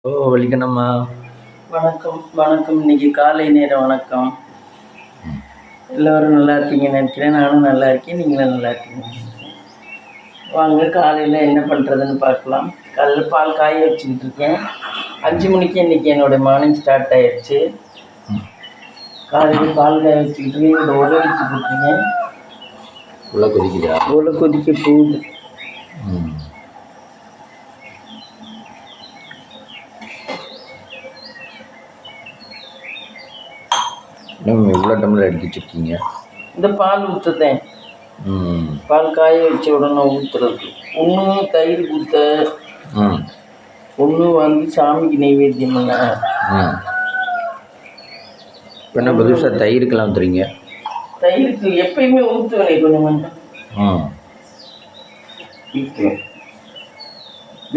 ஓ! வலிக்கணுமா? வணக்கம், வணக்கம். இன்னைக்கு காலை நேர வணக்கம். எல்லோரும் நல்லா இருக்கீங்கன்னு நினைக்கிறேன். நானும் நல்லா இருக்கேன். நீங்களும் நல்லா இருக்கீங்கன்னு நினைக்கிறேன். வாங்க காலையில் என்ன பண்ணுறதுன்னு பார்க்கலாம். காலையில் பால் காய வச்சுக்கிட்டு இருக்கேன். 5 மணிக்கு இன்றைக்கி என்னோடய மார்னிங் ஸ்டார்ட் ஆயிடுச்சு. காலையில் பால் காய வச்சுக்கிட்டு இருக்கேன். இதில் உர வச்சு போட்டுருங்க. உள்ள கொதிக்குதா? உள்ள கொதிக்க போகுது. இவ்வளோ டம்ளர் எடுத்து வச்சுருக்கீங்க? இந்த பால் ஊற்றுதேன். பால் காய வச்ச உடனே ஊற்றுறது. ஒன்று தயிர் ஊற்ற, ஒன்று வந்து சாமிக்கு நைவேத்தியம் பண்ண. இப்போ என்ன புதுசாக தயிருக்கெல்லாம் ஊற்றுறீங்க? தயிருக்கு எப்பயுமே ஊற்றுவேனே கொஞ்சம் கொஞ்சம்.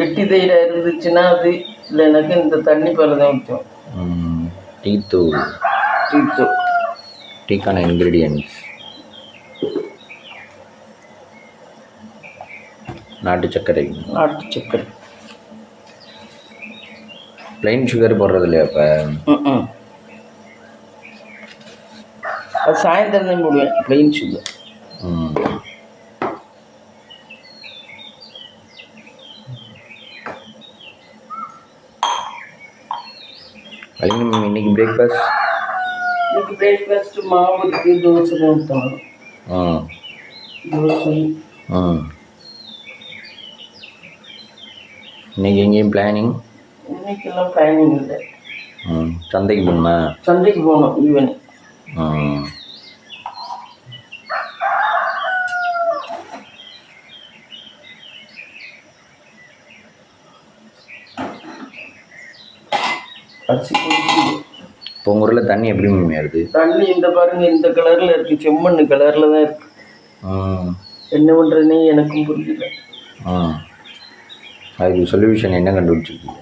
கெட்டி தயிராக இருந்துச்சுன்னா அது, இல்லைனாக்கா இந்த தண்ணி பால் தான் ஊற்றுவோம். டீத்தூள். டீக்கான இன்க்ரீடியன்ட்ஸ் நாட்டு சர்க்கரை. ப்ளைன் சுகர் போடுறது இல்லையா? இப்போ அது சாயந்தரம் தான் போடுவேன் ப்ளைன் சுகர். இன்னைக்கு பிரேக்ஃபாஸ்ட் மாவு இருக்குது, தோசை தான் ஊற்றணும். தோசை. இன்னைக்கு எங்கேயும் பிளானிங்? இன்னைக்கெல்லாம் பிளானிங் இல்லை. சந்தைக்கு போகணுமா? சந்தைக்கு போகணும் ஈவினிங். அரிசி குடிக்குது. இப்போ உங்கள் ஊரில் தண்ணி எப்படி வருது? தண்ணி இந்த பாருங்க, இந்த கலரில் இருக்குது, செம்மண்ணு கலரில் தான் இருக்குது. என்ன பண்ணுறதுனே எனக்கும் புரியல. அதுக்கு சொல்யூஷன் என்ன கண்டுபிடிச்சிருக்கீங்க?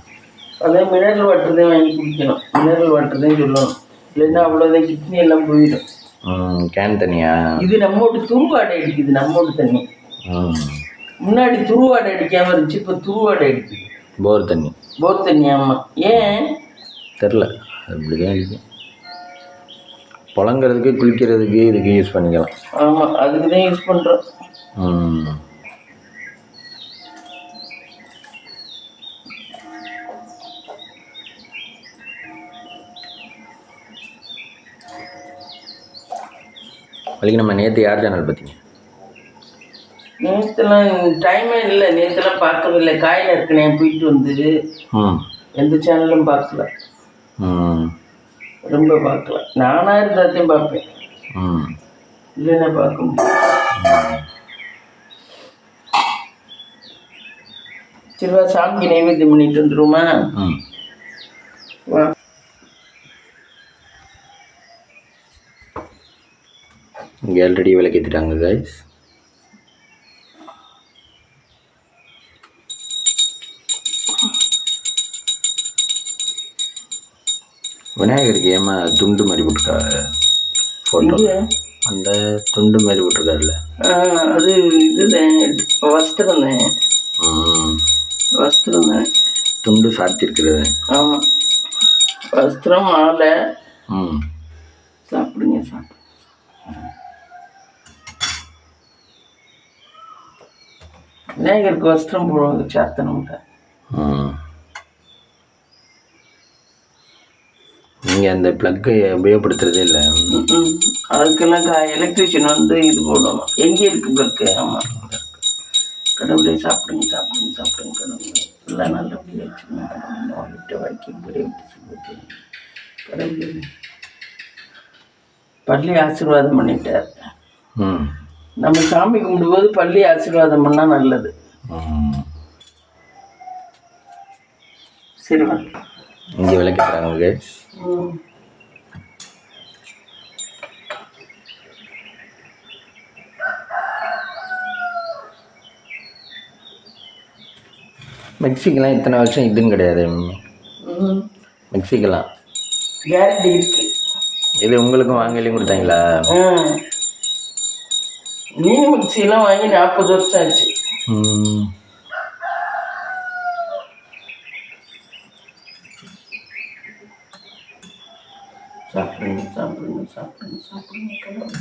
அதே மினரல் வாட்டர் தான் வாங்கி குடிக்கணும். மினரல் வாட்டர் தான் சொல்லணும், இல்லைன்னா அவ்வளோதான், கிட்னி எல்லாம் போயிடும். கேன் தண்ணியா? இது நம்மோட துருவாடை அடிக்குது. நம்மோட தண்ணி முன்னாடி துருவாடை அடிக்காமல் இருந்துச்சு, இப்போ துருவாடை அடிக்குது. போர் தண்ணி. போர் தண்ணி. ஆமாம். ஏன் தெரில, அப்படி தான் அடிக்கும். புழங்கிறதுக்கு, குளிக்கிறதுக்கு, இதுக்கு யூஸ் பண்ணிக்கலாம். ஆமாம், அதுக்கு தான் யூஸ் பண்ணுறோம். அதுக்கு நம்ம நேற்று யார் சேனல் பார்த்தீங்க? நேற்றுலாம் டைமே இல்லை, நேற்றுலாம் பார்க்கவில்லை. காயில் இருக்கனே போயிட்டு வந்து எந்த சேனலும் பார்க்கல. ரொம்ப பார்க்கல. நானாக இருந்தாத்தையும் பார்ப்பேன், இல்லைன்னா பார்க்க முடியும். சரிவா, சாமிக்கு நைவேத்தியம் பண்ணிட்டு வந்துடுவோமா? வா. இங்கே ஆல்ரெடி விளக்கேற்றிட்டாங்க கைஸ். விநாயகருக்கு ஏமா துண்டு மாதிரி போட்டிருக்காரு ஃபோட்டோ? அந்த துண்டு மாதிரி போட்டிருக்காருல்ல, அது இதுதான், வஸ்திரம் தான். வஸ்திரம் தான், துண்டு சாத்திருக்கிறது. ஆமாம், வஸ்திரம், மாலை. சாப்பிடுங்க, சாப்பிடுங்க. விநாயகருக்கு வஸ்திரம் போடுவாங்க, சாத்தனம்ட்ட. நீங்கள் அந்த ப்ளக்கை உபயோகப்படுத்துறதே இல்லை? அதுக்கெல்லாம் எலக்ட்ரிஷியன் வந்து இது போடணும். எங்கே இருக்குது ப்ளக்கு? ஆமாம். கடவுளே, சாப்பிடுங்க, சாப்பிடுங்க, சாப்பிடுங்க. கடவுளே எல்லாம் நல்லபடியாக வச்சுக்கணும். கடவுளை விட்டு வைக்க விட்டு சொல்லுது. கடவுளே பள்ளி ஆசீர்வாதம் பண்ணிட்டார். நம்ம சாமி கும்பிடும்போது பள்ளி ஆசீர்வாதம் பண்ணால் நல்லது. சரி, இங்கே விளக்கிட்டாங்க. மெக்சிக்கெல்லாம் இத்தனை வருஷம் இதுன்னு கிடையாது. மெக்சிக்கெல்லாம் கேரண்டி இருக்கு. இது உங்களுக்கும் வாங்கலையும் கொடுத்தாங்களா? மீன் மிக்சிலாம் வாங்கி 40 வருஷம் ஆச்சு. சாப்பிடுங்க சாப்பிடுங்க சாப்பிடுங்க சாப்பிடுங்க கடவுளே.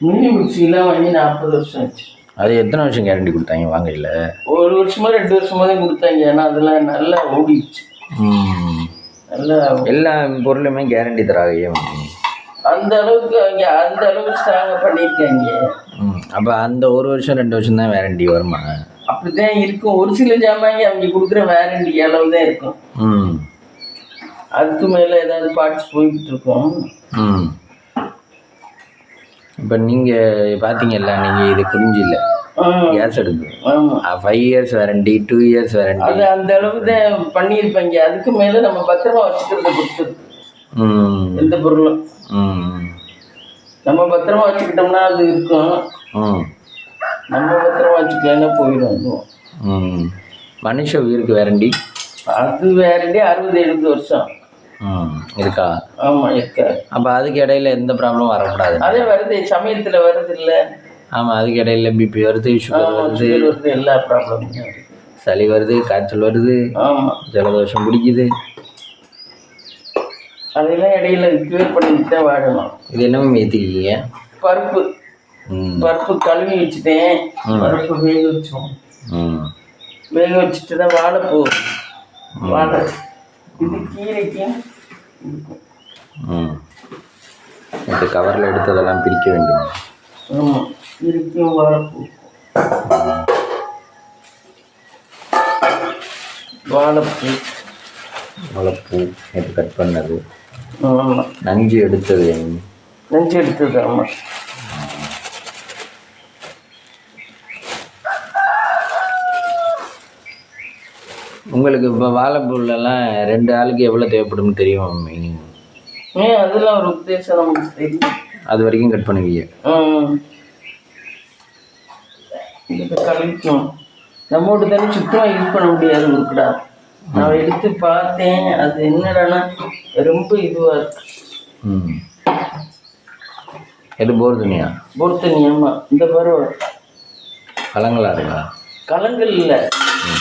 மினி மிக்சிலாம் வாங்கி 40 வருஷம் ஆச்சு. அது எத்தனை வருஷம் கேரண்டி கொடுத்தாங்க வாங்கையில்? 1 வருஷமோ 2 வருஷமோ தான் கொடுத்தாங்க. ஏன்னா அதெல்லாம் நல்லா ஓடிடுச்சு. நல்லா எல்லா பொருளுமே கேரண்டி தராங்க. அந்த அளவுக்கு அந்த அளவுக்கு ஸ்ட்ராங்காக பண்ணியிருக்காங்க. அப்போ அந்த 1 வருஷம் 2 வருஷம் தான் வேரண்டி வருமா? அப்படிதான் இருக்கும். ஒரு சில ஜாமாங்க அவங்க கொடுக்குற வேரண்டி அளவு தான் இருக்கும். அதுக்கு மேலே ஏதாவது பார்ட்ஸ் போய்கிட்டு இருக்கும். இப்போ நீங்கள் பார்த்தீங்கல்ல, நீங்கள் இது குறிஞ்சி இல்லை கேஸ் எடுக்கு 5 இயர்ஸ் வேரண்டி, 2 இயர்ஸ் வேரண்டி. அது அந்த அளவு தான் பண்ணியிருப்பாங்க. அதுக்கு மேலே நம்ம பத்திரமா வச்சுக்கிறத பொறுத்தது. எந்த பொருளும் நம்ம பத்திரமா வச்சுக்கிட்டோம்னா அது இருக்கும். நம்ம பத்திரமா வச்சுக்கலன்னா போயிடும். மனுஷ உயிருக்கு வேரண்டி? அது வேரண்டி 60-70 வருஷம் இருக்கா? ஆமாம் இருக்கா. அப்போ அதுக்கு இடையில எந்த ப்ராப்ளமும் வரக்கூடாது? அதே வருது, சமயத்தில் வருது இல்லை? ஆமாம், அதுக்கு இடையில பிபி வருது, சுகர் வருது, எல்லா ப்ராப்ளமும், சளி வருது, காய்ச்சல் வருது, ஆமாம் ஜலதோஷம் பிடிக்குது. அதெல்லாம் இடையில ரிக்யூர் பண்ணிட்டு தான் வாழணும். இது என்னமே ஏற்றிக்கிங்க? பருப்பு பருப்பு கழுவி வச்சுட்டேன். பருப்பு வேக வச்சோம். வேக வச்சுட்டு தான் வாழைப்பூ வாழை இது கீரைக்கும் இந்த கவரில் எடுத்ததெல்லாம் பிரிக்க வேண்டும். ஆமாம், கீரைக்கும் வாழைப்பூ வாழைப்பூ வாழைப்பூ நேற்று கட் பண்ணது. ஆமாம், நஞ்சு எடுத்தது. நஞ்சு எடுத்தது. ஆமாம், உங்களுக்கு இப்போ வாழைப்பூலெல்லாம் 2 ஆளுக்கு எவ்வளோ தேவைப்படும்னு தெரியும் மினிமம்? அதெல்லாம் ஒரு உத்தேசம் நமக்கு தெரியும். அது வரைக்கும் கட் பண்ணுவீங்க? இதுக்கு கழிக்கும். நம்மோட தானே சுத்தமாக யூஸ் பண்ண முடியாது இருக்குடா. நான் எடுத்து பார்த்தேன். அது என்னடானா ரொம்ப இதுவாக இருக்கு. எது போர் தண்ணியா? போர் தண்ணி. ஆமாம், இந்த பருவம் கலங்களா இருக்கா? கலங்கள் இல்லை,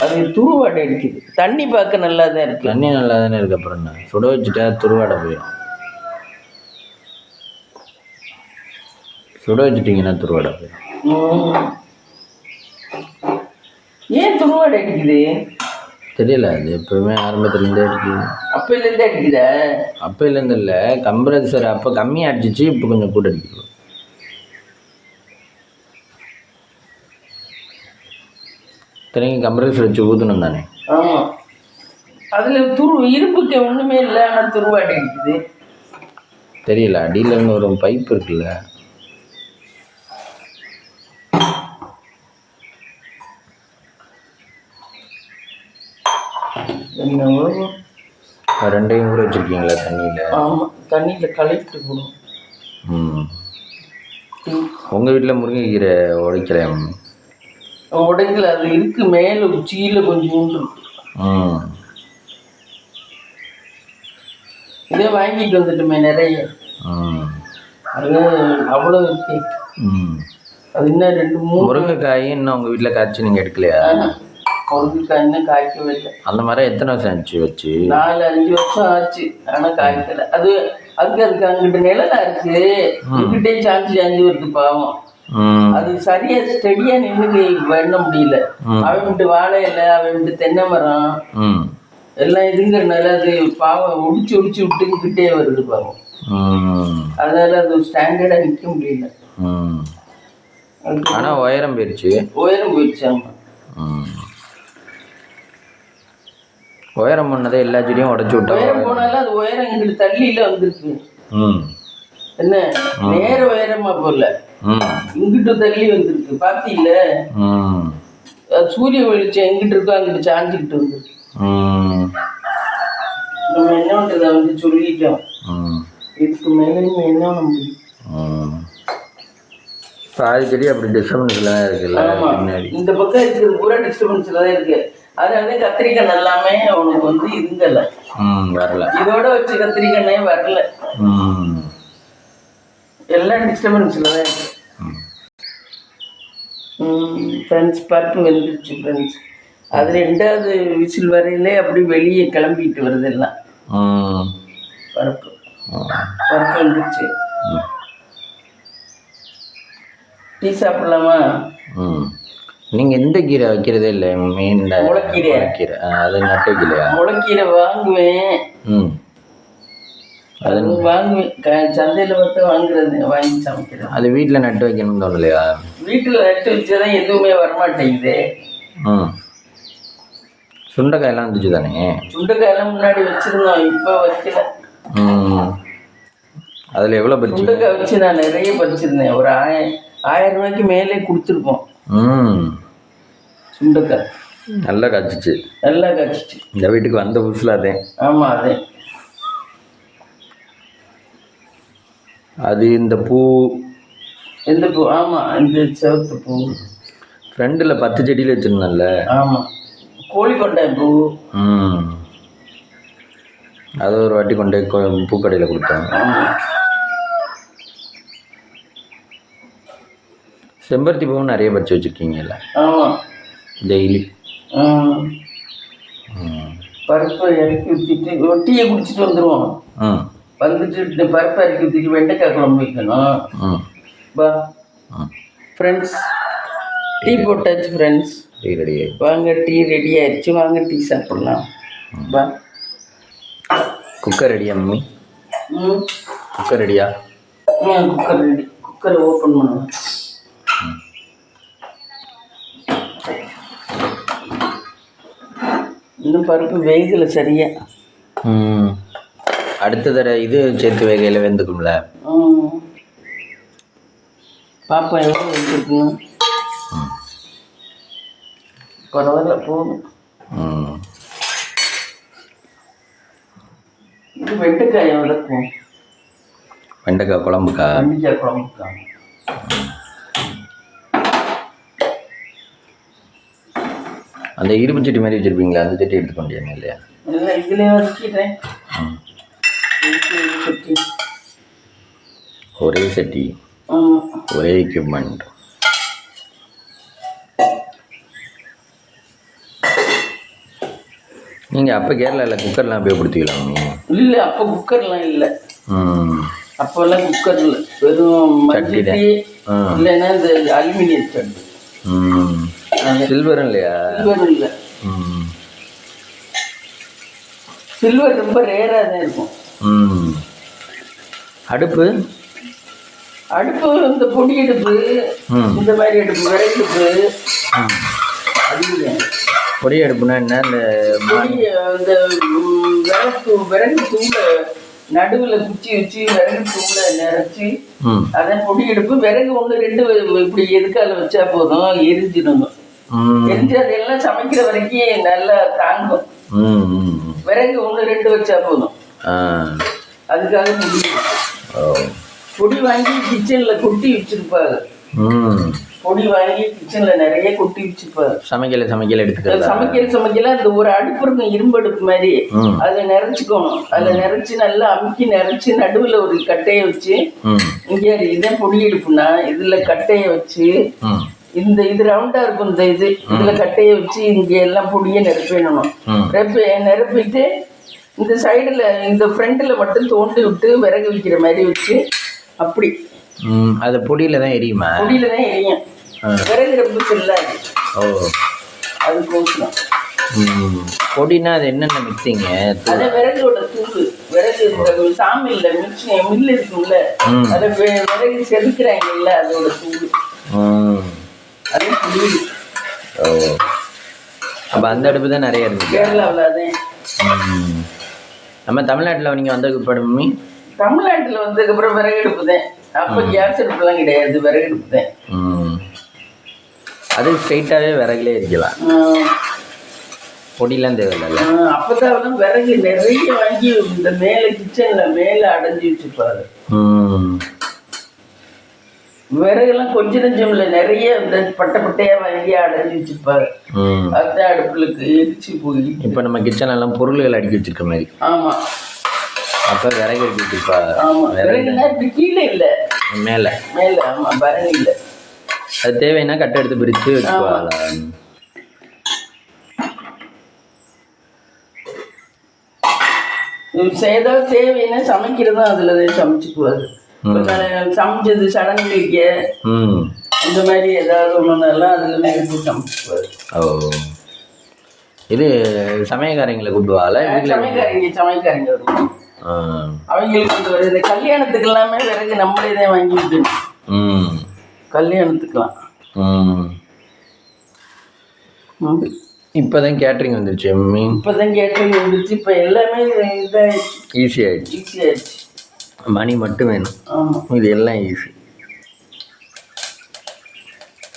அது துருவாடை அடிக்குது. தண்ணி பார்க்க நல்லா தான் இருக்குது. தண்ணி நல்லா தானே இருக்குது. அப்புறம் என்ன சுட வச்சுட்டா துருவாடை போயிடும். சுட வச்சுட்டிங்கன்னா துருவாடை போயிடும். ஏன் துருவாடை அடிக்குது தெரியல. அது எப்பவுமே ஆரம்பத்துலேருந்தே அடிக்குது. அப்போலேருந்தே அடிக்குதா? அப்போலேருந்து இல்லை, கம்ப்ரஸர் அப்போ கம்மியாக அடிச்சிச்சு, இப்போ கொஞ்சம் கூட அடிக்குது. இத்தனைக்கும் கம்ப்ரஸர் வச்சு ஊற்றணும் தானே? ஆமாம், அதில் இரும்புக்கு ஒன்றுமே இல்லை, ஆனால் துருவாடை அடிக்குது. தெரியல, அடியிலேருந்து ஒரு பைப் இருக்குல்ல. என்னவோ ரெண்டையும் ஊற வச்சுருக்கீங்களா தண்ணியில்? ஆமாம், தண்ணியில் கலக்கிட்டு போகணும். உங்கள் வீட்டில் முருங்கைக்கீரை உடைக்கல? உடைக்கல, அது இருக்கு மேலே உச்சியில் கொஞ்சம் இருக்கு. இதே வாங்கிட்டு வந்துட்டுமே நிறைய. அது அவ்வளோ இருக்கு. அது இன்னும் 2-3 முருங்கைக்காய் இன்னும் உங்கள் வீட்டில் காய்ச்சி நீங்கள் எடுக்கலையா? முருங்கைக்காய் இன்னும் காய்க்கவே இல்லை. அந்த மாதிரி எத்தனை வருஷம் ஆச்சு வச்சு? 4-5 வருஷம் ஆச்சு, ஆனால் காய்க்கலை. அதுக்கு அங்கிட்ட நிழலா இருக்கு, இங்கிட்டே சாஞ்சு வருது பாவம். அது சரியா ஸ்டெடியா நின்று பண்ண முடியல. அவன்ட்டு வாழை இல்லை, அவன்ட்டு தென்னை மரம் எல்லாம் இதுங்கிறனால அது பாவம் ஒடிச்சு விட்டுக்கிட்டே வருது பாவம். அதனால அது ஸ்டாண்டர்டா நிற்க முடியல. ஆனால் உயரம் போயிடுச்சு. ஆமா. உயரம் பண்ணதே எல்லா செடியும் உடச்சு விட்டா. உயரம் போனாலும் அது உயரம் எங்களுக்கு தள்ளியில வந்துருக்கு. என்ன நேர உயரமா போல, இங்கிட்டு தள்ளி வந்துருக்கு. பாத்தீங்கள, சூரிய வெளிச்சம் எங்கிட்டு இருக்கோ அங்கிட்டு சாஞ்சுக்கிட்டு வந்துருக்கு. நம்ம என்ன பண்றத வந்து சொல்லிட்டோம். இதுக்கு மேலே என்ன பண்ண முடியும்? பாதி செடி அப்படி டிஸ்டர்பன்ஸ்ல தான் இருக்குல்ல. இந்த பக்கம் இருக்கிறது பூரா டிஸ்டர்பன்ஸ்ல தான் இருக்கு. அதனால கத்திரிக்காய் நல்லாமே அவனுக்கு வந்து இருங்கல. வரல. இதோட வச்சு கத்திரிக்கண்ணே வரல. எல்லாம் டிஸ்டர்பன்ஸில் தான் இருக்கு. ஃப்ரெண்ட்ஸ் பருப்பு வெந்துருச்சு ஃப்ரெண்ட்ஸ். அது 2வது விசில் வரையிலே அப்படி வெளியே கிளம்பிட்டு வருது எல்லாம். பருப்பு வந்துருச்சு. டீ சாப்பிடலாமா? நீங்கள் எந்த கீரை வைக்கிறதே இல்லை? மெயின் முளைக்கீரை. அது நட்டு வைக்கலையா? முளைக்கீரை வாங்குவேன். அது வாங்குவேன், சந்தையில் பார்த்து வாங்குறது, வாங்கி சமைக்கிறேன். அது வீட்டில் நட்டு வைக்கணும்னு தோணலையா? வீட்டில் நட்டு வச்சாதான் எதுவுமே வரமாட்டேங்குது. சுண்டைக்காயெல்லாம் இருந்துச்சு தானே? சுண்டைக்காயெல்லாம் முன்னாடி வச்சிருந்தோம், இப்போ வைக்கல. அதில் எவ்வளோ பறிச்சு? சுண்டைக்காய் வச்சு நான் நிறைய பறிச்சிருந்தேன். ஒரு 1000 ரூபாய்க்கு மேலே கொடுத்துருப்போம். சுண்டைக்காய் நல்லா காய்ச்சிச்சு. இந்த வீட்டுக்கு வந்த புதுசில் அதே. ஆமாம், அதே. அது இந்த பூ. எந்த பூ? ஆமாம், இந்த சிவப்பு பூ. ஃப்ரெண்டில் 10 செடியில் வச்சுருந்தேன்ல. ஆமாம், கோழிக்கொண்டாய் பூ. அது ஒரு வாட்டி கொண்டு பூக்கடையில் கொடுத்தேன். செம்பருத்தி பூவும் நிறைய பறிச்சு வச்சுருக்கீங்கல்ல? ஆமாம், டெய்லி. பருப்பை இறக்கி ஊற்றிட்டு ரொட்டியை குடிச்சிட்டு வந்துடுவோம். வந்துட்டு பருப்பை இறக்கி ஊற்றிட்டு வெண்டைக்காய் குழம்பு வைக்கணும். பா ஃப்ரெண்ட்ஸ், டீ போட்டாச்சு ஃப்ரெண்ட்ஸ். Tea ready. வாங்க, டீ ரெடி ஆயிடுச்சு. வாங்க, டீ சாப்பிடலாம். பா. குக்கர் ரெடியா மம்மி? குக்கர் ரெடியா? Cooker ready. குக்கரை ஓப்பன் பண்ணுவோம். இன்னும் பருப்பு வேகலை சரியா. அடுத்த தடவை இது சேர்த்து வேகையில் வெந்துக்கும்ல. பாப்பா எவ்வளோ வச்சுருக்கணும்? பரவாயில்ல, போதும். இது வெண்டைக்காய் எவ்வளோக்கும்? வெண்டைக்காய் குழம்புக்கா? வெண்டைக்காய் குழம்புக்கா. அந்த இரும்பு சட்டி மாதிரி வச்சுருப்பீங்களா? அந்த சட்டி எடுத்துக்கொண்டேன் இல்லையா? இல்லை, இதுலேயே வச்சுக்கிறேன். ஒரே சட்டி, ஒரே எக்யூப்மெண்ட். நீங்கள் அப்போ கேரளாவில் குக்கர்லாம் உபயோகப்படுத்திக்கலாம்? இல்லை, அப்போ குக்கர்லாம் இல்லை. அப்போல்லாம் குக்கர் இல்லை, வெறும் சட்டி இல்லைன்னா இந்த அலுமினியம் சட்டி. சில்வரும் இல்லையா? சில்வரும் இல்லை. சில்வர் ரொம்ப ரேராக தான் இருக்கும். அடுப்பு இந்த பொடி அடுப்பு, இந்த மாதிரி அடுப்பு, விறகு அடுப்பு. அதுதான் பொடி அடுப்புனா என்ன? இந்த விறகு தூளை நடுவில் குச்சி வச்சு விறகு தூளை நிறச்சி அதான் பொடி எடுப்பு. விறகு 1 2 இப்படி எதுக்கால வச்சா போதும், எரிஞ்சிடணும். எரிஞ்சு அதெல்லாம் சமைக்கிற வரைக்கும் நல்லா தாங்கும். விறகு 1 2 வச்சா போதும். அதுக்காக பொடி வாங்கி கிச்சனில் கொட்டி வச்சிருப்பாங்க. பொடி வாங்கி கிச்சனில் நிறைய கொட்டி வச்சுப்பாரு. சமைக்கல எடுத்துக்கலாம். சமைக்கல அந்த ஒரு அடுப்பு இருக்கும், இரும்பு அடுப்பு மாதிரி. அதில் நிறைச்சிக்கணும். அதில் நிறைச்சி நல்லா அமுக்கி நிறைச்சி நடுவில் ஒரு கட்டையை வச்சு, இங்கே இதான் பொடி எடுப்புனா இதில் கட்டையை வச்சு, இது ரவுண்டா இருக்கும். இதுல கட்டையை வச்சு இங்கே எல்லாம் பொடியை நிரப்பிடணும். நிரப்பிட்டு இந்த சைடுல இந்த ஃப்ரண்ட்ல மட்டும் தோண்டி விட்டு விறகு வைக்கிற மாதிரி வச்சு அப்படி. அது பொடியில தான் எரியுமா? பொடியில தான் எரியும். விறகு ரொம்ப செல்லாது. அது கோசம். பொடினா அது என்னென்ன மிக்சிங்க? அதை விறகோட தூள். விறகு சாமியில் மில்லு இருக்குல்ல, அதை விறகு செதுக்குறாங்கல்ல, அதோட தூள். அது பொடி. அப்போ அந்த அடுப்பு தான் நிறைய இருக்கு கேரளாவில். அதே நம்ம தமிழ்நாட்டில் நீங்கள் வந்ததுக்கு அப்புறம் மம்மி? தமிழ்நாட்டில் வந்ததுக்கப்புறம் விறகு அடுப்பு தான். அப்போ கேஸ் அடுப்புலாம் கிடையாது, விறகு அடுப்பு தான். அது ஸ்ட்ரைட்டாகவே விறகுலே இருக்கலாம், பொடியெலாம் தேவையில்லை. அப்போதான் விறகு நிறைய வாங்கி இந்த மேலே கிச்சனில் மேலே அடைஞ்சி வச்சுப்பாரு. விறகுலாம் கொஞ்சம் நெஞ்சம் இல்லை, நிறைய இந்த பட்டை பட்டையாக வாங்கி அடைஞ்சி வச்சுருப்பாரு. அதுதான் அடுப்புலுக்கு எரிச்சு போய். இப்போ நம்ம கிச்சன் எல்லாம் பொருள்கள் அடுக்கி வச்சிருக்க மாதிரி. ஆமாம். அப்போ விறகு அடுக்கி வச்சிருப்பா. ஆமாம், விறகுனா இப்படி கீழே இல்லை, மேலே. மேலே. ஆமாம், விறகு இல்லை. அது தேவைன்னா கட்டை எடுத்து பிரித்து வச்சுக்குவாங்க. ஏதாவது தேவைன்னா சமைக்கிறது தான் அதில் சமைச்சுக்குவாரு. சமைச்சது சடங்கு வைக்க இந்த மாதிரி ஏதாவது ஒன்றுனாலும் அதில் எடுத்து சமைச்சுக்குவாரு. ஓ, இது சமயக்காரங்களை கூப்பிடுவாள். சமயக்காரங்க வருவாங்க. அவங்களுக்கு வந்து வருது. கல்யாணத்துக்கு எல்லாமே விறகு நம்மளே தான் வாங்கி வைக்கணும். கல்யாணத்துக்கெல்லாம் இப்போதான் கேட்ரிங் வந்துருச்சு. இப்போதான் கேட்ரிங் வந்துருச்சு. இப்போ எல்லாமே இதாகிடுச்சு, ஈஸி ஆகிடுச்சு. மணி மட்டும் வேணும். ஆமாம், இது எல்லாம் ஈஸி.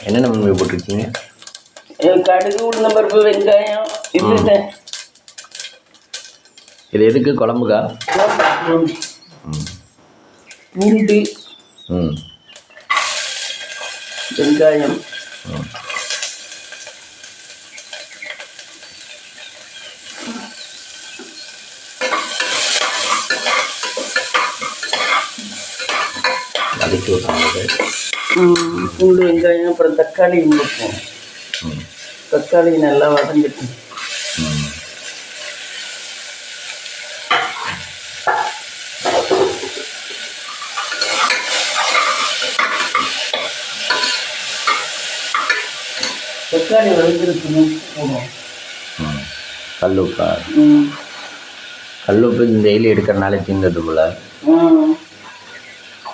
என்னென்ன மணி போட்டிருக்கீங்க? கடுகு, உளுந்தம் பருப்பு, வெங்காயம். இது எதுக்கு? குழம்புக்கா? பூண்டு, வெங்காயம், பூண்டு, வெங்காயம், அப்புறம் தக்காளி வைப்போம். தக்காளி நல்லா வதங்கிட்டு தக்காளி வதங்கிருக்கணும் போடுவோம். கல்லுப்பா? கல்லுப்பு இந்த டெய்லி எடுக்கிறனால தீர்ந்தது போல.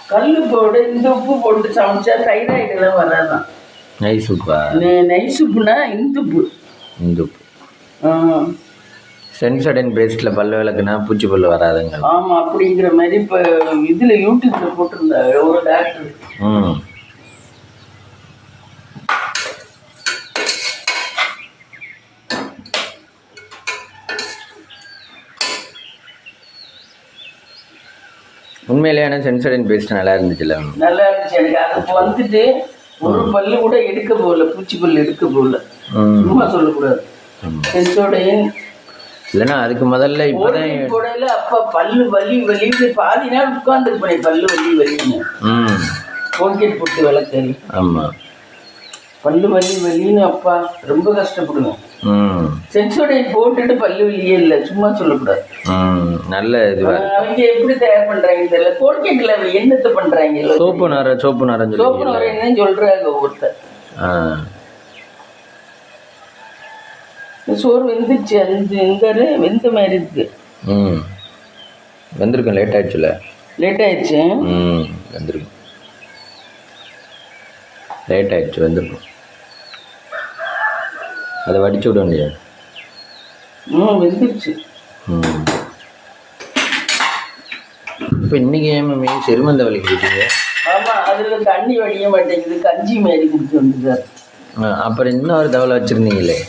கல்லுப்போட இந்த உப்பு போட்டு சமைச்சா தைராய்டுலாம் வராதான். நைஸ் உப்பா? நைஸ் உப்புனா இந்துப்பு. இந்துப்பு. சென்சடன் பேஸ்டில் பல்லு விளக்குனா பூச்சி பல்லு வராதுங்க. ஆமாம், அப்படிங்கிற மாதிரி இப்போ இதில் யூடியூப்பில் போட்டிருந்தாங்க ஒரு டாக்டர். உண்மையிலேயான சென்சடன் பேஸ்ட் நல்லா இருந்துச்சுல்ல? நல்லா இருந்துச்சு. எனக்கு அது வந்துட்டு ஒரு பல்லு கூட எடுக்க போகல, பூச்சி பல்லு எடுக்க போகல. சும்மா சொல்லக்கூடாது. சென்சோடைன் இல்லைன்னா அதுக்கு முதல்ல இப்போதான் போடையில அப்பா பல்லு வலி வலின்னு பாதி நாள் உட்காந்துருப்பேன். பல்லு வலி வலின்னு கோல்கேட் போட்டு விளக்கறி. ஆமாம், பல்லு வலி வலின்னு அப்பா ரொம்ப கஷ்டப்படுவேன். சென்சோடைன் போட்டுட்டு பல்லு வலியே இல்லை, சும்மா சொல்லக்கூடாது. நல்ல இது. அவங்க எப்படி தயார் பண்றாங்க தெரியல. கோல்கேட்ல என்னத்தை பண்றாங்க? சோப்பு நார என்னன்னு சொல்றாங்க ஒருத்தர். சோறு வெந்துச்சு. அந்த வெந்த மாதிரி இருக்கு. வெந்திருக்கும். லேட் ஆயிடுச்சுல? லேட் ஆயிடுச்சு. வெந்திருக்கும். லேட் ஆயிடுச்சு, வெந்திருக்கும். அதை வடிச்சு விட முடியாது. வெந்துருச்சு. இப்போ இன்னைக்கு ஏன் செருமந்த வலிக்கு போயிட்டீங்க? ஆமாம், அதில் தண்ணி வடிய மாட்டேங்குது. கஞ்சி மாரி குடிச்சு வந்துட்டார். அப்புறம் இன்னும் ஒரு தவளை வச்சுருந்தீங்களே?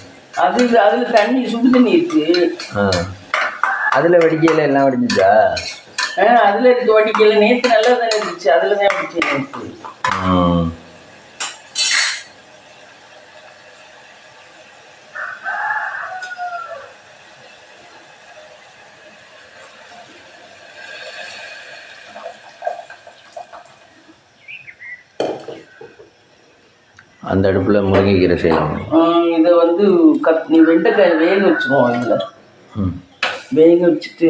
அதில் தண்ணி சுடு தண்ணி இருக்கு. அதில் வடிக்கையில் எல்லாம் வடிஞ்சிச்சா? அதில் இருக்க வடிக்கையில் நேற்று நல்லா தானே இருந்துச்சு. அதில் தான் வடிச்சு நேற்று. அந்த அடுப்பில் முருங்கைக்கீரை செய்யலாம். இதை வந்து நீ வெண்டைக்காய் வேக வச்சுக்குவோம். அதில் வேக வச்சுட்டு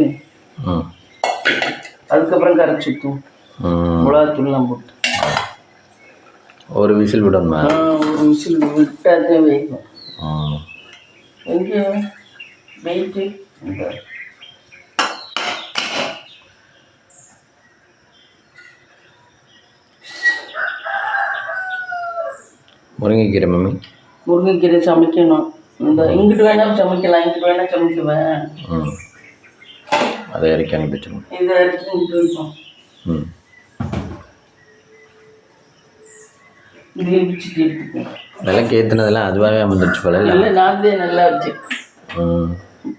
அதுக்கப்புறம் கரைச்சி ஊற்றும். மிளகாத்தூள்லாம் போட்டு ஒரு விசில் விடணுமா? ஒரு விசில் விட்டால் தான் வேகும். எங்கே வெயிட்டு முருங்கைக்கீரை மம்மி? முருங்கைக்கீரை சமைக்கணும். இந்த இங்கிட்டு வேணால் சமைக்கலாம், இங்கிட்டு வேணால் சமைக்குவேன். அதை இறக்கி அனுப்பிச்சிடணும். இதை இறக்கி இங்கிட்டு வைப்போம். இது இடிச்சுட்டு எடுத்துக்கோங்க. விளக்கு ஏற்றுனதெல்லாம் அதுவாகவே அமர்ந்துருச்சு போல. இல்லை, நான் தான் நல்லா இருந்துச்சு.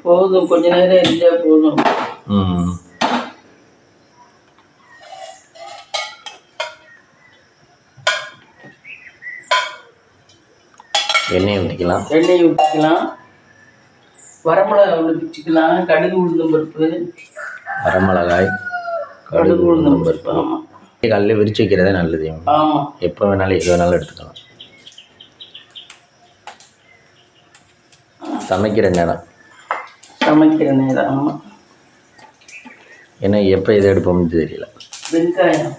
போதும், கொஞ்ச நேரம் இருந்தால் போதும். ஊற்றிக்கலாம். எண்ணெய் ஊற்றிக்கலாம். வரமிளகாய் ஒன்று பிச்சுக்கலாம். கடுகு உளுந்தம் பருப்பு, வரமிளகாய், கடுகு உளுந்தம் பருப்பு. ஆமாம், காலையில் விரிச்சு வைக்கிறதே நல்லது. ஆமாம், எப்போ வேணாலும் எது வேணாலும் எடுத்துக்கலாம். சமைக்கிற நேரம் ஆமாம். ஏன்னா எப்போ எது எடுப்போம்னு தெரியல. வெங்காயம்,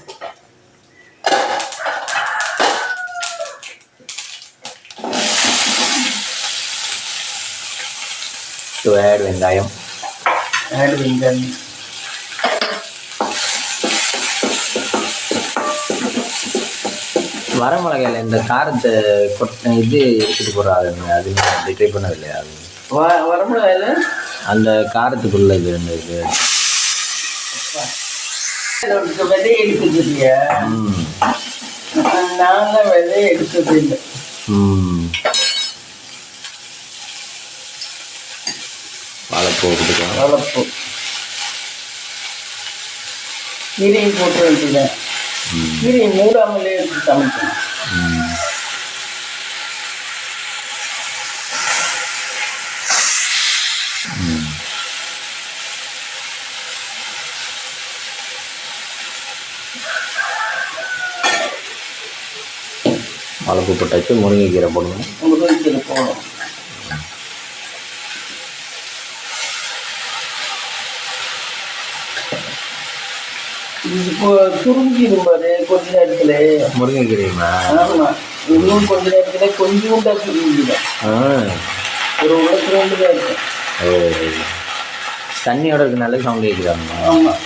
ஆட் வெங்காயம். வரமிளகாயில் இந்த காரத்தை இது எடுத்துகிட்டு போகிறாங்க. அது அப்படி ட்ரை பண்ணதில்லையா? அது வரமிளகாயில் அந்த காரத்துக்குள்ள இது இருந்தது. விதையை எடுத்தது இல்லையா? நாங்கள் விதையை எடுத்தது இல்லை. வாழைப்பூ கொடுக்கலாம். வாழைப்பூ கீரையும் போட்டு வேண்டியதான். கீரையை மூடாமலே எடுத்து சமைக்கணும். வாழைப்பூ போட்டாச்சு. முருங்கைக்கீரை போடணும். முருங்கைக்கீரை போடணும். இப்போ சுருங்கிடும் பாரு கொஞ்ச நேரத்துல. முருங்கைக்கீரைங்களா? ஆமாம், இன்னும் கொஞ்ச நேரத்துல கொஞ்சோண்டா சுருங்கிடும். ஒரு உலகத்துல தான் இருக்கும். தண்ணியோட இருக்கனால சவுண்ட் கேட்குறாங்க. ஆமாம்,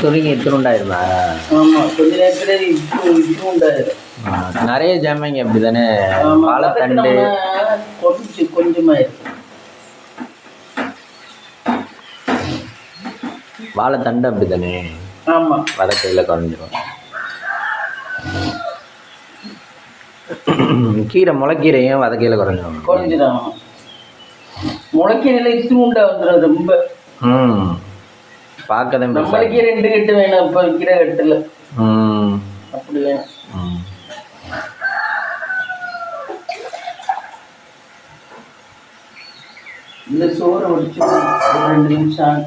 சுருங்கி இத்தினுண்டாயிருமா? ஆமாம், கொஞ்ச நேரத்துல இத்தினுண்டாயிரும். நிறைய ஜாமாங்க அப்படி தானே. வாழைத்தண்டு கொஞ்சமாக இருக்கும். வாழைத்தண்டு அப்படி தானே. ஆமாம், வதக்கையில் குறைஞ்சிரும். கீரை முளைக்கீரையும் வதக்கையில் குறைஞ்சிரும். முளைக்கீரையில் இத்தினுண்டா வந்துடும் ரொம்ப. பார்க்கதான் நம்மளுக்கே 2 கட்டு வேணும். இப்போ விற்கிற கட்டில் அப்படி வேணும். இந்த சோறை வடிச்சு ஒரு 2 நிமிஷம்.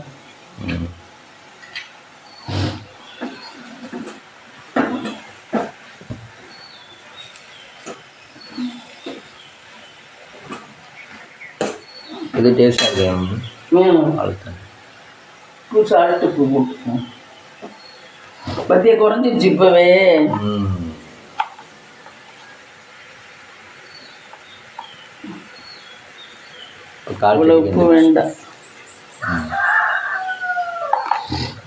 இது டேஸ்டாக இருக்கு. சால்ட்டு உப்பு போட்டுக்கணும். பத்திய குறைஞ்சிருச்சு இப்பவே. அவ்வளோ உப்பு வேண்டாம்.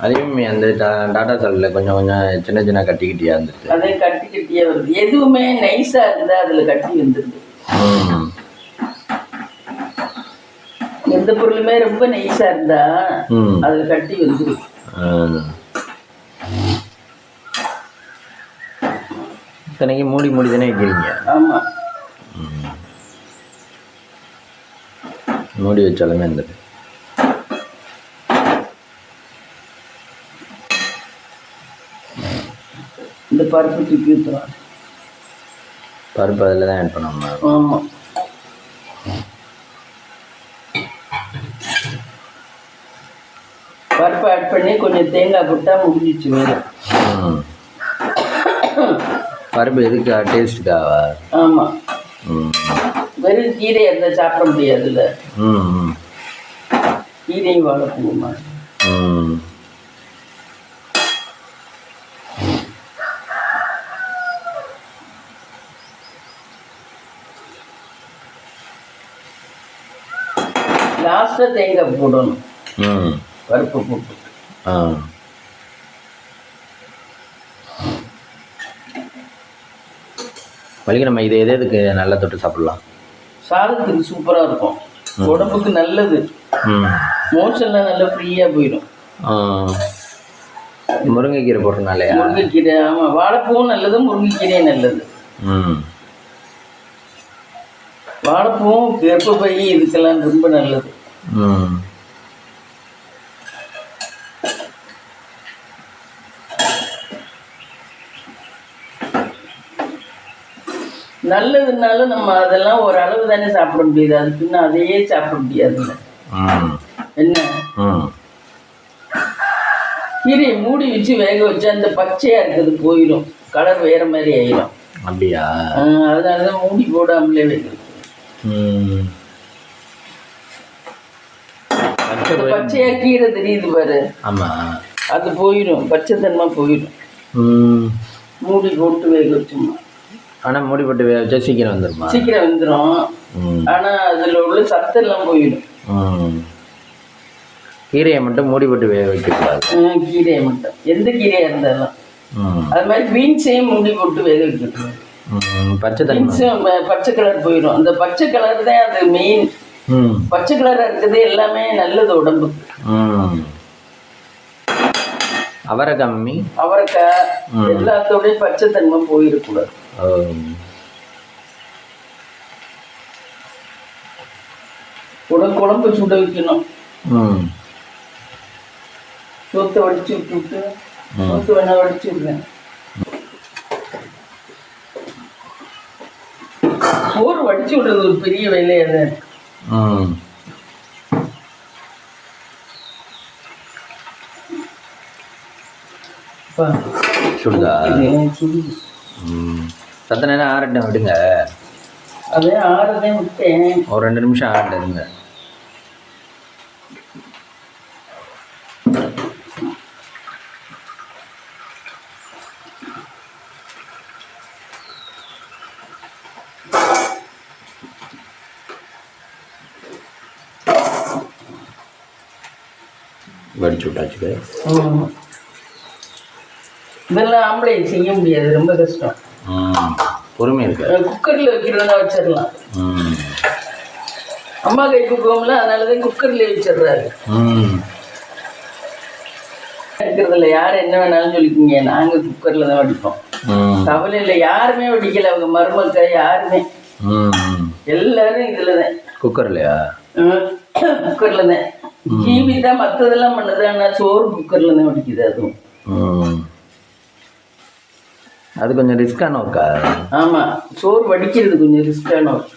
அதையும் அந்த டாட்டா சால்ட்டில் கொஞ்சம் கொஞ்சம் சின்ன சின்ன கட்டிக்கிட்டியா இருந்துச்சு. அதே கட்டிக்கிட்டியே வருது. எதுவுமே நைஸாக இருந்தால் அதில் கட்டி வந்துடுது. எந்த பொருளுமே ரொம்ப நைஸா இருந்தா அதுல கட்டி வந்துடும். இத்தனைக்கு மூடி மூடி தானே வைக்கிறீங்க? ஆமா, மூடி வச்சாலுமே இருந்தது. இந்த பருப்பு தூக்கி ஊற்றலாம். பருப்பு அதில் தான் ஆட் பண்ணோம்னா? ஆமாம், பருப்பு ஆட் பண்ணி கொஞ்சம் தேங்காய் போட்டா முடிஞ்சிச்சு. வேறு பருப்பு எதுக்கு? டேஸ்ட்டுக்காவா? ஆமாம், வெறும் கீரை இருந்தால் சாப்பிட முடியாதுல்ல. கீரையும் வாழைப்பூமா. லாஸ்ட்டாக தேங்காய் போடணும். பருப்பு போட்டு வலிக்கு நம்ம இதை எதுக்கு நல்லா தொட்டு சாப்பிடலாம்? சாதத்துக்கு சூப்பராக இருக்கும். உடம்புக்கு நல்லது. மோஷன்லாம் நல்லா ஃப்ரீயாக போயிடும். முருங்கைக்கீரை போடுறதுனாலே? முருங்கைக்கீரை, ஆமாம். வாழைப்பூவும் நல்லது, முருங்கைக்கீரையும் நல்லது. வாழைப்பூவும் கர்ப்பப்பை இதுக்கெல்லாம் ரொம்ப நல்லது. நல்லதுனாலும் நம்ம அதெல்லாம் ஒரு அளவு தானே சாப்பிட முடியுது, அதுக்குன்னு அதையே சாப்பிட முடியாதுல்ல. என்ன கீரையை மூடி வச்சு வேக வச்சு அந்த பச்சையா இருக்கிறது போயிடும், கலர் வேற மாதிரி ஆயிடும். அப்படியா? அதனாலதான் மூடி போடாமலே வைக்கிறது. பச்சையா கீரை தெரியுது பாரு, ஆமா, அது போயிடும், பச்சை தன்மை போயிடும். மூடி போட்டு வேக வச்சோம்னா. ஆனா மூடி போட்டு வேக வச்சா சீக்கிரம் வந்துருமா? சீக்கிரம் வந்துடும், ஆனா அதுல உள்ள சத்தெல்லாம் போயிடும். கீரையை மட்டும் மூடி போட்டு வேக வைக்கக்கூடாது. கீரையை மட்டும், எந்த கீரையா இருந்தாலும். அது மாதிரி பீன்ஸையும் மூடி போட்டு வேக வைக்கக்கூடாது. பச்சை பீன்ஸும் பச்சை கலர் போயிடும். அந்த பச்சை கலர் தான் அது மெயின். பச்சை கலரா இருக்குது எல்லாமே நல்லது உடம்புக்கு. அவரைக்காய் எல்லாத்தோடய பச்சை தன்மை போயிடக்கூடாது. குழம்பு சுட வைக்கணும். சோத்தை வடிச்சு விட்டு சோத்து வேணா வடிச்சு விடுவேன். சோறு வடிச்சு விடுறது ஒரு பெரிய வேலையா தான். சுடுதா? சத்த நேரம் ஆறட்டும் விடுங்க. அதே ஆறதே விட்டேன், ஒரு 2 நிமிஷம் ஆறட்டுங்க. வடிச்சு விட்டாச்சு. இதெல்லாம் ஆம்பளை செய்ய முடியாது, ரொம்ப கஷ்டம். பொறுமை இருக்கு. குக்கர்ல வைக்கிறதா வச்சிடலாம். அம்மா கை குக்குவோம்ல, அதனாலதான் குக்கர்ல வச்சிடுறாரு. இருக்கிறதுல யார் என்ன வேணாலும் சொல்லிக்கோங்க, நாங்க குக்கர்ல தான் வடிப்போம். கவலையில யாருமே வடிக்கல, அவங்க மருமக்கள் யாருமே, எல்லாரும் இதுலதான். குக்கர்லயா? குக்கர்ல தான். டிவி தான் மற்றதெல்லாம் பண்ணுது, ஆனா சோறு குக்கர்ல தான் வடிக்குது. அதுவும் அது கொஞ்சம் ரிஸ்கான ஒர்க்கா? ஆமா, சோறு வடிக்கிறது கொஞ்சம் ரிஸ்கான ஒர்க்.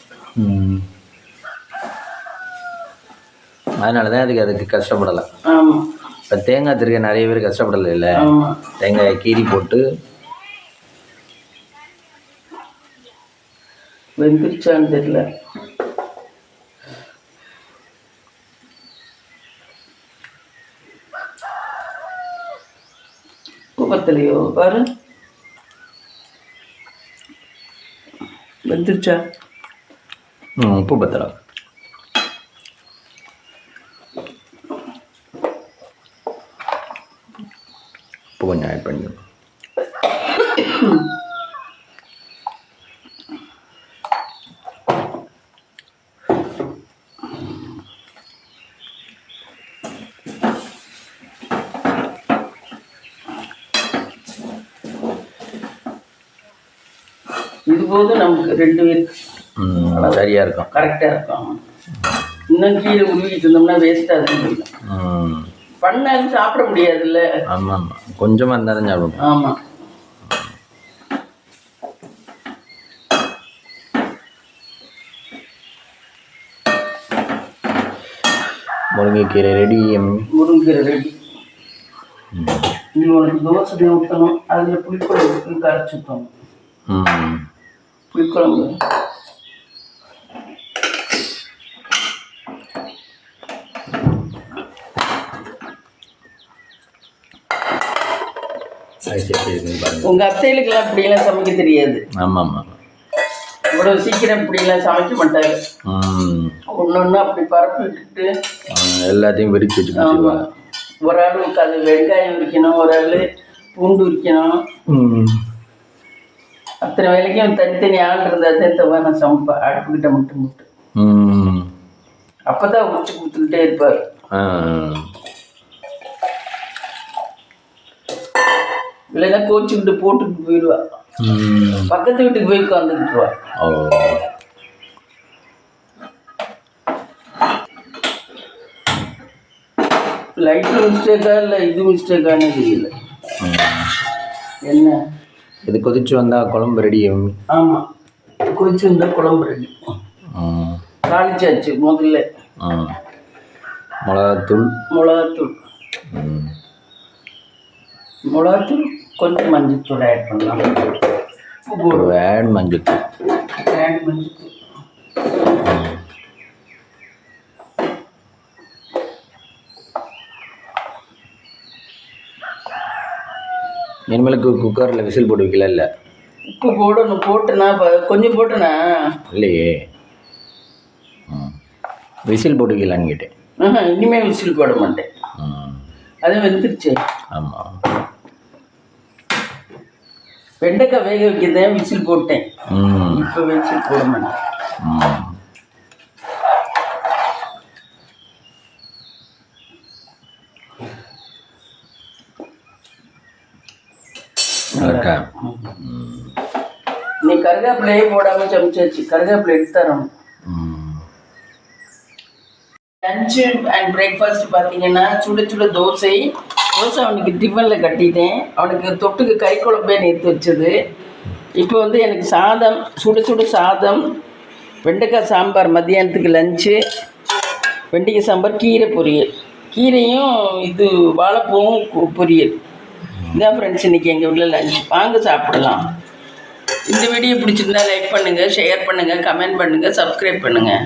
அதனாலதான் அதுக்கு கஷ்டப்படலாம். ஆமா, இப்போ தேங்காய் திருக்க நிறைய பேர் கஷ்டப்படல இல்லை? தேங்காயை கீரி போட்டு வெந்திருச்சான்னு தெரியல. பத்தலையோ பாரு, வெந்துருச்சா? உப்பு பத்தலை. உப்பு கொஞ்சம் ஆட் பண்ணி. இது போது நமக்கு 2 பேருக்கு சரியா இருக்கும், கரெக்டா இருக்கும். இன்னும் கீழே உருவிட்டு இருந்தோம்னா வேஸ்டா தான் போயிடும். பண்ணாலும் சாப்பிட முடியாதுல்ல. ஆமா ஆமா, கொஞ்சமா இருந்தாலும் சாப்பிடும். ஆமா, முருங்கைக்கீரை ரெடி. முருங்கைக்கீரை ரெடி. நீ உனக்கு தோசை ஊற்றணும், அதில் புளிக்குழம்பு கரைச்சி ஊற்றணும். புளிக்குழம்பு உங்க அத்தைகளுக்கெல்லாம் இப்படியெல்லாம் சமைக்க தெரியாது. ஆமா ஆமா, இவ்வளவு சீக்கிரம் இப்படியெல்லாம் சமைக்க மாட்டாங்க. ஒன்னொன்னு அப்படி பரப்பி விட்டுட்டு எல்லாத்தையும் வெடிச்சு வச்சுக்கோங்க. ஒரு ஆள் உட்காந்து வெங்காயம் உரிக்கணும், ஒரு ஆள் பூண்டு உரிக்கணும். அத்தனை வேலைக்கும் தனித்தனி ஆள் இருந்தால் தான் நான் சமைப்பேன். அடுப்புக்கிட்ட மட்டும் அப்பதான் உரிச்சு கொடுத்துக்கிட்டே இருப்பார். இல்லைன்னா கோச்சுக்கிட்டு போட்டுக்கிட்டு போயிடுவா. பக்கத்து வீட்டுக்கு போய் உட்காந்துக்கிட்டுருவா. லைட்ல மிஸ்டேக்கா இல்லை இது மிஸ்டேக்கானே தெரியல. என்ன இது கொதிச்சு வந்தா குழம்பு ரெடி. ஆமா, கொதிச்சு வந்த குழம்பு ரெடி. தாளிச்சாச்சு முதல்ல. மிளகாத்தூள் கொஞ்சம் மஞ்சத்தூள் ஆட் பண்ணலாம். மஞ்சத்தூள் இனிமேலுக்கு குக்கரில் விசில் போட்டு வைக்கல. இல்லை, உப்பு போடணும். போட்டுனா கொஞ்சம் போட்டுனா இல்லையே. விசில் போட்டு வைக்கலான்னு கேட்டேன். இனிமேல் விசில் போட மாட்டேன். அது வெந்துருச்சு. ஆமாம், வெண்டைக்காய் வேக வைக்கிறதேன் விசில் போட்டேன். இப்போ விசில் போட மாட்டேன். நீ கருவேப்பிலையே போடாமல் சமைச்சாச்சு. கருவேப்பிலை எடுத்து தரணும். லஞ்சு அண்ட் பிரேக்ஃபாஸ்ட் பார்த்தீங்கன்னா சுட சுட தோசை அவனுக்கு டிஃபனில் கட்டிட்டேன். அவனுக்கு தொட்டுக்கு கறி குழம்பே நேற்று வச்சது. இப்போ வந்து எனக்கு சாதம், சுட சுட சாதம், வெண்டைக்காய் சாம்பார் மத்தியானத்துக்கு லஞ்சு, வெண்டைக்காய் சாம்பார், கீரை பொரியல், கீரையும் இது வாழைப்பூவும் பொரியல். இதான் ஃப்ரெண்ட்ஸ் இன்றைக்கி எங்கள் வீட்டில் லஞ்ச். வாங்க சாப்பிடலாம். இந்த வீடியோ பிடிச்சிருந்தா லைக் பண்ணுங்கள், ஷேர் பண்ணுங்கள், கமெண்ட் பண்ணுங்கள், சப்ஸ்கிரைப் பண்ணுங்கள்.